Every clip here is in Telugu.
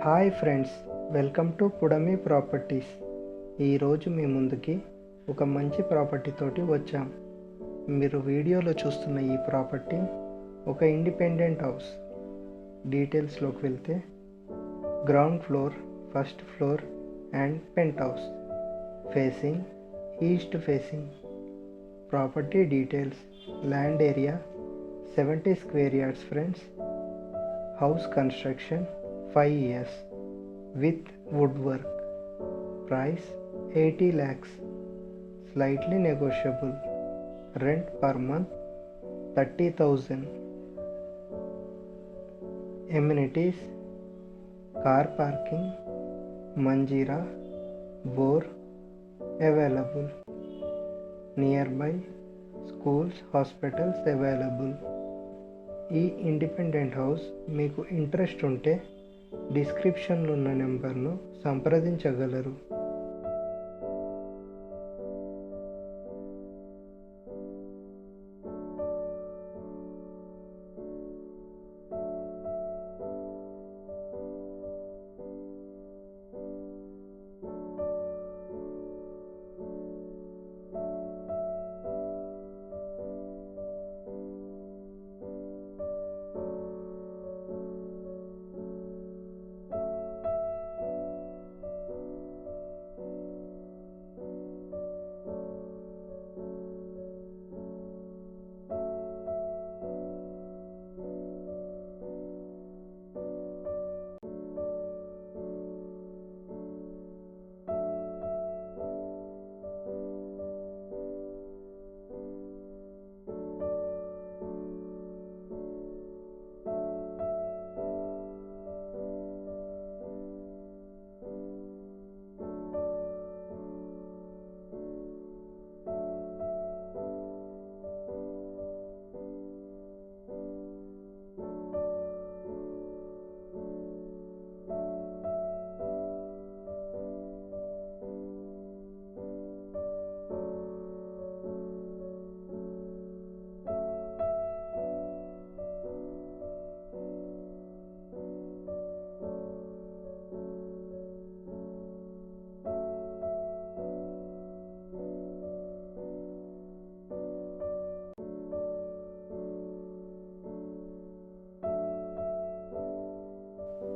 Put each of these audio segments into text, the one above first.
హాయ్ ఫ్రెండ్స్, వెల్కమ్ టు పుడమి ప్రాపర్టీస్. ఈరోజు మీ ముందుకి ఒక మంచి ప్రాపర్టీ తోటి వచ్చాం. మీరు వీడియోలో చూస్తున్న ఈ ప్రాపర్టీ ఒక ఇండిపెండెంట్ హౌస్. డీటెయిల్స్లోకి వెళ్తే ground floor, first floor and penthouse, facing east facing. Property details: land area 70 square yards friends. House construction 5 years with woodwork. Price 80 lakhs. Slightly negotiable. Rent per month 30,000. Amenities: car parking, manjeera, bore available. Nearby schools, hospitals available. ఈ ఇండిపెండెంట్ హౌస్ మీకు ఇంట్రెస్ట్ ఉంటే డిస్క్రిప్షన్లో ఉన్న నెంబర్ను సంప్రదించగలరు.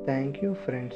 Thank you friends.